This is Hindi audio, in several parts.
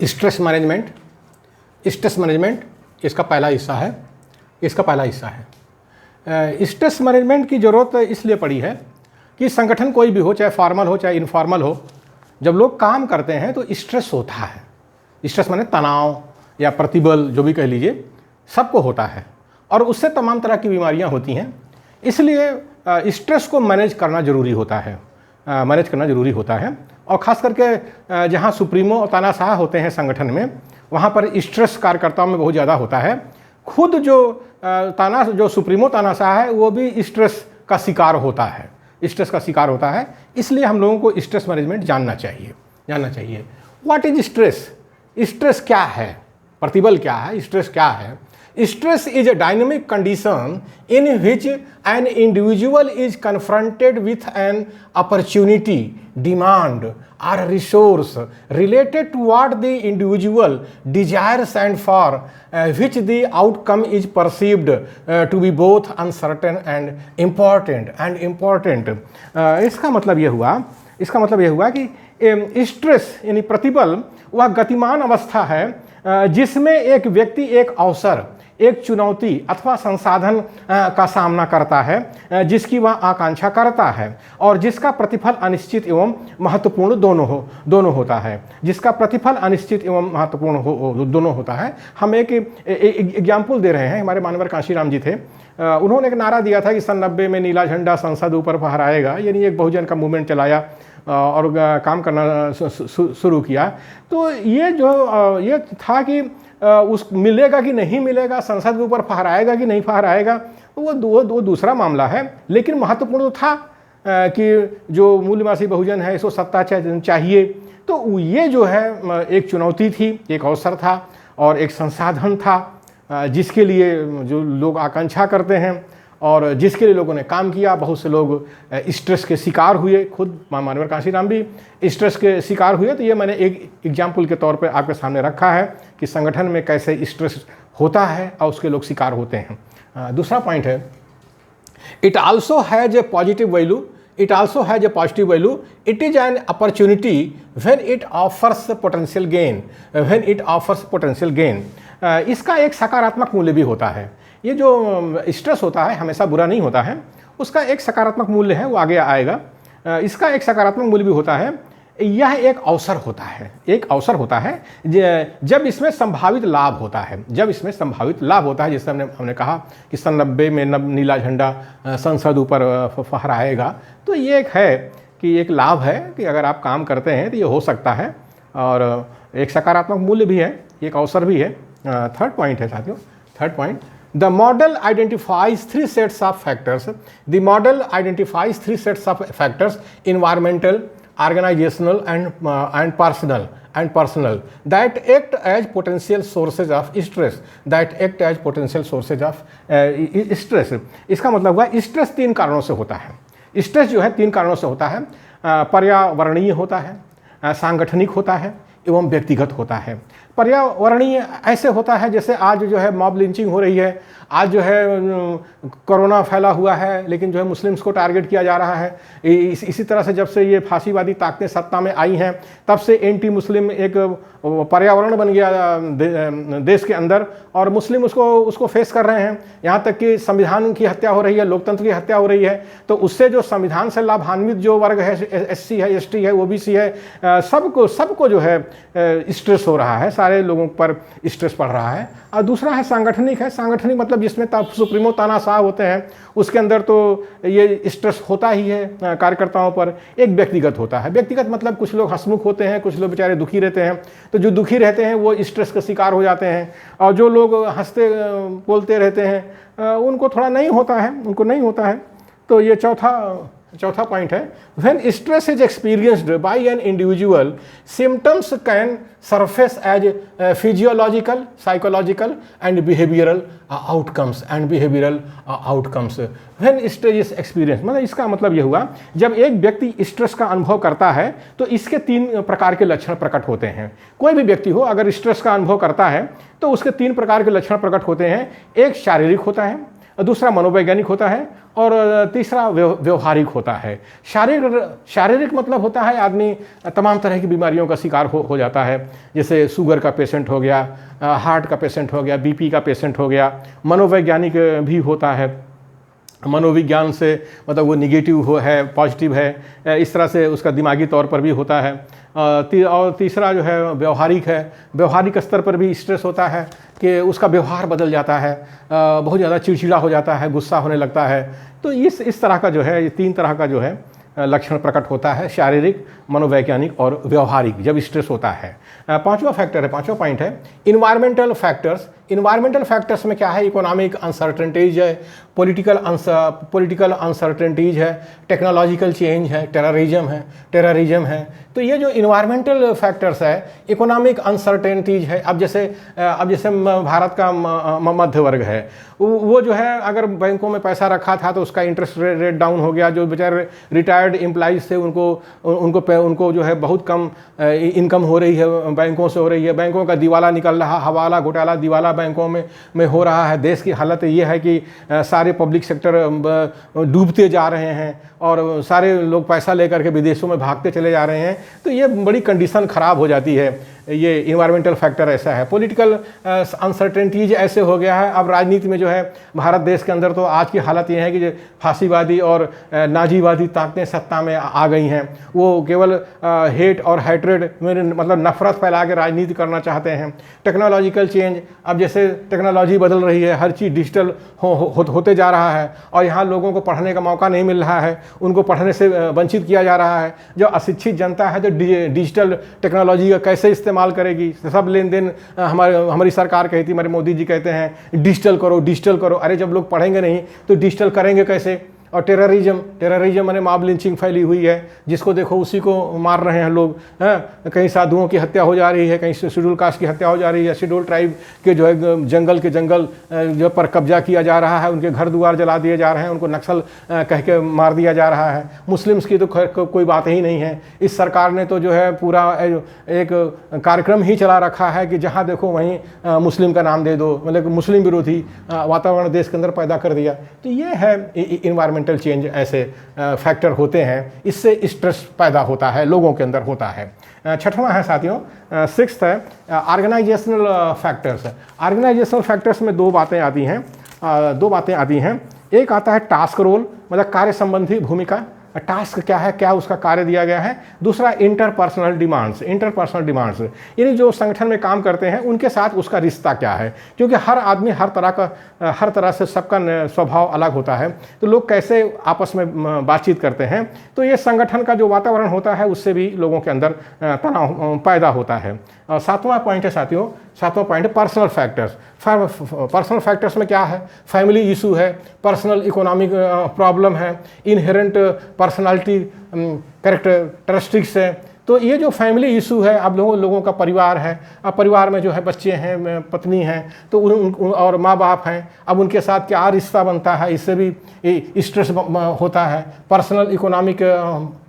Stress management. स्ट्रेस मैनेजमेंट इसका पहला हिस्सा है। स्ट्रेस मैनेजमेंट की ज़रूरत इसलिए पड़ी है कि संगठन कोई भी हो, चाहे फॉर्मल हो चाहे इनफॉर्मल हो, जब लोग काम करते हैं तो स्ट्रेस होता है। स्ट्रेस माने तनाव या प्रतिबल, जो भी कह लीजिए, सबको होता है और उससे तमाम तरह की बीमारियां होती हैं। इसलिए स्ट्रेस को मैनेज करना ज़रूरी होता है, और ख़ास करके जहाँ सुप्रीमो और तानाशाह होते हैं संगठन में, वहाँ पर स्ट्रेस कार्यकर्ताओं में बहुत ज़्यादा होता है। खुद जो सुप्रीमो तानाशाह है वो भी स्ट्रेस का शिकार होता है। इसलिए हम लोगों को स्ट्रेस मैनेजमेंट जानना चाहिए। What is stress? स्ट्रेस क्या है? प्रतिबल क्या है? स्ट्रेस क्या है? Stress is a dynamic condition in which an individual is confronted with an opportunity, demand, or resource related to what the individual desires and for which the outcome is perceived to be both uncertain and important. इसका मतलब ये हुआ कि स्ट्रेस यानी प्रतिबल वह गतिमान अवस्था है जिसमें एक व्यक्ति एक अवसर, एक चुनौती अथवा संसाधन का सामना करता है जिसकी वह आकांक्षा करता है और जिसका प्रतिफल अनिश्चित एवं महत्वपूर्ण दोनों होता है। हम एक एग्जाम्पल दे रहे हैं। हमारे मानवर काशीराम जी थे, उन्होंने एक नारा दिया था कि सन 90 में नीला झंडा संसद ऊपर फहराएगा, यानी एक बहुजन का मूवमेंट चलाया और काम करना शुरू किया। तो ये था कि उस मिलेगा कि नहीं मिलेगा, संसद के ऊपर फहराएगा कि नहीं फहराएगा, वो दूसरा मामला है। लेकिन महत्वपूर्ण तो था कि जो मूल्यवासी बहुजन है इसको सत्ता चाहिए। तो ये जो है एक चुनौती थी, एक अवसर था और एक संसाधन था जिसके लिए जो लोग आकांक्षा करते हैं और जिसके लिए लोगों ने काम किया। बहुत से लोग स्ट्रेस के शिकार हुए, खुद मानवर काशीराम भी स्ट्रेस के शिकार हुए। तो ये मैंने एक एग्जाम्पल के तौर पे आपके सामने रखा है कि संगठन में कैसे स्ट्रेस होता है और उसके लोग शिकार होते हैं। दूसरा पॉइंट है, it also has a positive value, it also has a positive value, it is an opportunity when it offers potential gain. इसका एक सकारात्मक मूल्य भी होता है। ये जो स्ट्रेस होता है हमेशा बुरा नहीं होता है, उसका एक सकारात्मक मूल्य है, वो आगे आएगा। इसका एक सकारात्मक मूल्य भी होता है। यह एक अवसर होता है जब इसमें संभावित लाभ होता है, जैसे हमने कहा कि सन 90 में नीला झंडा संसद ऊपर फहराएगा। तो ये एक है कि एक लाभ है कि अगर आप काम करते हैं तो ये हो सकता है और एक सकारात्मक मूल्य भी है, एक अवसर भी है। थर्ड पॉइंट है साथियों, third point, The model identifies three sets of factors. Environmental, organizational, and personal that act as potential sources of stress. इसका मतलब हुआ स्ट्रेस तीन कारणों से होता है। स्ट्रेस जो है तीन कारणों से होता है। पर्यावरणीय होता है, सांगठनिक होता है एवं व्यक्तिगत होता है। पर्यावरणीय ऐसे होता है जैसे आज जो है मॉब लिंचिंग हो रही है, आज जो है कोरोना फैला हुआ है लेकिन जो है मुस्लिम्स को टारगेट किया जा रहा है। इसी तरह से जब से ये फांसीवादी ताकतें सत्ता में आई हैं तब से एंटी मुस्लिम एक पर्यावरण बन गया देश के अंदर और मुस्लिम उसको फेस कर रहे हैं। यहाँ तक कि संविधान की हत्या हो रही है, लोकतंत्र की हत्या हो रही है। तो उससे जो संविधान से लाभान्वित जो वर्ग है, SC है, ST है, OBC है, सबको जो है स्ट्रेस हो रहा है, सारे लोगों पर स्ट्रेस पड़ रहा है। और दूसरा है सांगठनिक मतलब जिसमें सुप्रीमो तानाशाह होते हैं, उसके अंदर तो ये स्ट्रेस होता ही है कार्यकर्ताओं पर। एक व्यक्तिगत होता है, व्यक्तिगत मतलब कुछ लोग हंसमुख होते हैं, कुछ लोग बेचारे दुखी रहते हैं। तो जो दुखी रहते हैं वो स्ट्रेस का शिकार हो जाते हैं और जो लोग हंसते बोलते रहते हैं उनको थोड़ा नहीं होता है। तो ये चौथा पॉइंट है, when stress is experienced by an individual, symptoms can surface as physiological, psychological and behavioural outcomes. When stress is experience मतलब इसका मतलब ये हुआ, जब एक व्यक्ति स्ट्रेस का अनुभव करता है तो इसके तीन प्रकार के लक्षण प्रकट होते हैं। कोई भी व्यक्ति हो अगर स्ट्रेस का अनुभव करता है तो उसके तीन प्रकार के लक्षण प्रकट होते हैं। एक शारीरिक होता है, दूसरा मनोवैज्ञानिक होता है और तीसरा व्यवहारिक होता है। शारीरिक मतलब होता है आदमी तमाम तरह की बीमारियों का शिकार हो जाता है, जैसे शुगर का पेशेंट हो गया, हार्ट का पेशेंट हो गया, बीपी का पेशेंट हो गया। मनोवैज्ञानिक भी होता है, मनोविज्ञान से मतलब वो निगेटिव है, पॉजिटिव है, इस तरह से उसका दिमागी तौर पर भी होता है। और तीसरा जो है व्यवहारिक है। व्यवहारिक स्तर पर भी स्ट्रेस होता है कि उसका व्यवहार बदल जाता है, बहुत ज़्यादा चिड़चिड़ा हो जाता है, गुस्सा होने लगता है। तो इस तरह का जो है, ये 3 तरह का जो है लक्षण प्रकट होता है, शारीरिक, मनोवैज्ञानिक और व्यवहारिक, जब स्ट्रेस होता है। पांचवा फैक्टर है, पांचवा पॉइंट है इन्वायरमेंटल फैक्टर्स। इन्वायरमेंटल फैक्टर्स में क्या है? इकोनॉमिक अनसर्टेनिटीज है, पॉलिटिकल अनसर्टेनिटीज है, टेक्नोलॉजिकल चेंज है, टेररिज्म है। तो ये जो इन्वायरमेंटल फैक्टर्स है, इकोनॉमिक अनसर्टेनिटीज है। अब जैसे भारत का मध्य वर्ग है, वो जो है अगर बैंकों में पैसा रखा था तो उसका इंटरेस्ट रेट डाउन हो गया। जो बेचारे रिटायर्ड एम्प्लॉइज थे उनको जो है बहुत कम इनकम हो रही है, बैंकों से हो रही है। बैंकों का दिवाला निकल रहा, हवाला घोटाला दिवाला बैंकों में हो रहा है। देश की हालत ये है कि सारे पब्लिक सेक्टर डूबते जा रहे हैं और सारे लोग पैसा लेकर के विदेशों में भागते चले जा रहे हैं। तो ये बड़ी कंडीशन ख़राब हो जाती है। ये इन्वायरमेंटल फैक्टर ऐसा है। पॉलिटिकल अनसर्टेनिटीज ऐसे हो गया है। अब राजनीति में जो है भारत देश के अंदर तो आज की हालत ये है कि जो फांसीवादी और नाजीवादी ताकतें सत्ता में आ गई हैं, वो केवल हेट और हैट्रेड में मतलब नफरत फैला के राजनीति करना चाहते हैं। टेक्नोलॉजिकल चेंज, अब जैसे टेक्नोलॉजी बदल रही है, हर चीज़ डिजिटल होते जा रहा है और यहाँ लोगों को पढ़ने का मौका नहीं मिल रहा है, उनको पढ़ने से वंचित किया जा रहा है। जो अशिक्षित जनता है तो डिजिटल टेक्नोलॉजी का कैसे इस्तेमाल करेगी? सब लेन देन हमारी सरकार कहती, हमारे मोदी जी कहते हैं डिजिटल करो। अरे जब लोग पढ़ेंगे नहीं तो डिजिटल करेंगे कैसे? और टेररिज्म माने मॉब लिंचिंग फैली हुई है, जिसको देखो उसी को मार रहे हैं लोग। कहीं साधुओं की हत्या हो जा रही है, कहीं शेड्यूल कास्ट की हत्या हो जा रही है, शेड्यूल ट्राइब के जो है जंगल जो पर कब्जा किया जा रहा है, उनके घर द्वार जला दिए जा रहे हैं, उनको नक्सल कह के मार दिया जा रहा है। मुस्लिम्स की तो कोई बात ही नहीं है। इस सरकार ने तो जो है पूरा एक कार्यक्रम ही चला रखा है कि जहाँ देखो वहीं मुस्लिम का नाम दे दो, मतलब मुस्लिम विरोधी वातावरण देश के अंदर पैदा कर दिया। तो ये है इन्वायरमेंटल चेंज, ऐसे फैक्टर होते हैं, इससे स्ट्रेस पैदा होता है, लोगों के अंदर होता है। छठवां है साथियों, 6th है ऑर्गेनाइजेशनल फैक्टर्स। ऑर्गेनाइजेशनल फैक्टर्स में दो बातें आती हैं। एक आता है टास्क रोल, मतलब कार्य संबंधी भूमिका। टास्क क्या है, क्या उसका कार्य दिया गया है। दूसरा इंटरपर्सनल डिमांड्स, यानी जो संगठन में काम करते हैं उनके साथ उसका रिश्ता क्या है, क्योंकि हर आदमी हर तरह से सबका स्वभाव अलग होता है। तो लोग कैसे आपस में बातचीत करते हैं, तो ये संगठन का जो वातावरण होता है उससे भी लोगों के अंदर तनाव पैदा होता है। 7वां पॉइंट है साथियों, 7वां point personal factors. Personal factors में क्या है? फैमिली इशू है, पर्सनल इकोनॉमिक प्रॉब्लम है, इनहेरेंट पर्सनालिटी कैरेक्टरिस्टिक्स है। तो ये जो फैमिली इशू है, अब लोगों का परिवार है, अब परिवार में जो है बच्चे हैं, पत्नी हैं, तो और माँ बाप हैं, अब उनके साथ क्या रिश्ता बनता है, इससे भी स्ट्रेस होता है। पर्सनल इकोनॉमिक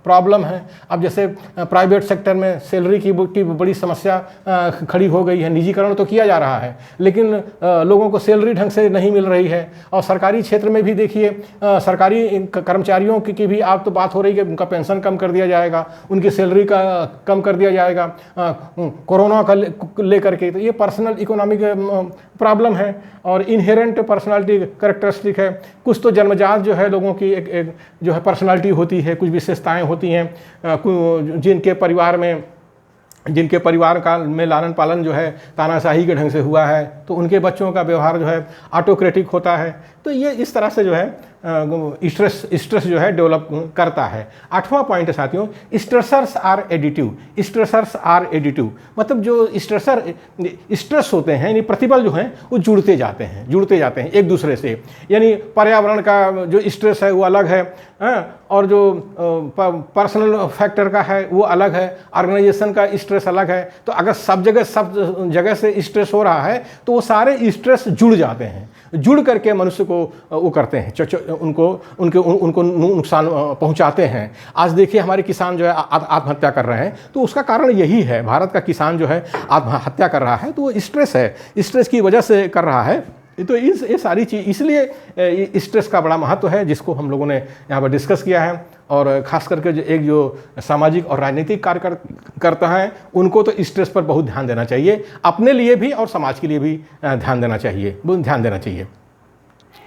प्रॉब्लम है। अब जैसे प्राइवेट सेक्टर में सैलरी की बड़ी समस्या खड़ी हो गई है। निजीकरण तो किया जा रहा है, लेकिन लोगों को सैलरी ढंग से नहीं मिल रही है। और सरकारी क्षेत्र में भी देखिए, सरकारी कर्मचारियों की भी आप तो बात हो रही है कि उनका पेंशन कम कर दिया जाएगा, उनकी सैलरी का कम कर दिया जाएगा कोरोना का लेकर के। तो ये पर्सनल इकोनॉमिक प्रॉब्लम है और इनहेरेंट पर्सनालिटी कैरेक्टरिस्टिक है। कुछ तो जन्मजात जो है लोगों की एक जो है पर्सनालिटी होती है, कुछ विशेषताएं होती हैं। जिनके परिवार का में लालन पालन जो है तानाशाही के ढंग से हुआ है, तो उनके बच्चों का व्यवहार जो है ऑटोक्रेटिक होता है। तो ये इस तरह से जो है स्ट्रेस जो है डेवलप करता है। 8वां पॉइंट है साथियों, स्ट्रेसर्स आर एडिटिव। मतलब जो स्ट्रेस होते हैं, यानी प्रतिबल जो हैं वो जुड़ते जाते हैं एक दूसरे से। यानी पर्यावरण का जो स्ट्रेस है वो अलग है, और जो पर्सनल फैक्टर का है वो अलग है, ऑर्गेनाइजेशन का स्ट्रेस अलग है। तो अगर सब जगह से स्ट्रेस हो रहा है तो वो सारे स्ट्रेस जुड़ जाते हैं, जुड़ करके मनुष्य को वो करते हैं, उनको नुकसान पहुंचाते हैं। आज देखिए हमारे किसान जो है आत्महत्या कर रहे हैं, तो उसका कारण यही है। भारत का किसान जो है आत्महत्या कर रहा है तो वो स्ट्रेस है, स्ट्रेस की वजह से कर रहा है। तो ये सारी चीज़, इसलिए स्ट्रेस का बड़ा महत्व है जिसको हम लोगों ने यहाँ पर डिस्कस किया है। और ख़ास करके जो सामाजिक और राजनीतिक कार्यकर्ता हैं उनको तो स्ट्रेस पर बहुत ध्यान देना चाहिए, अपने लिए भी और समाज के लिए भी ध्यान देना चाहिए।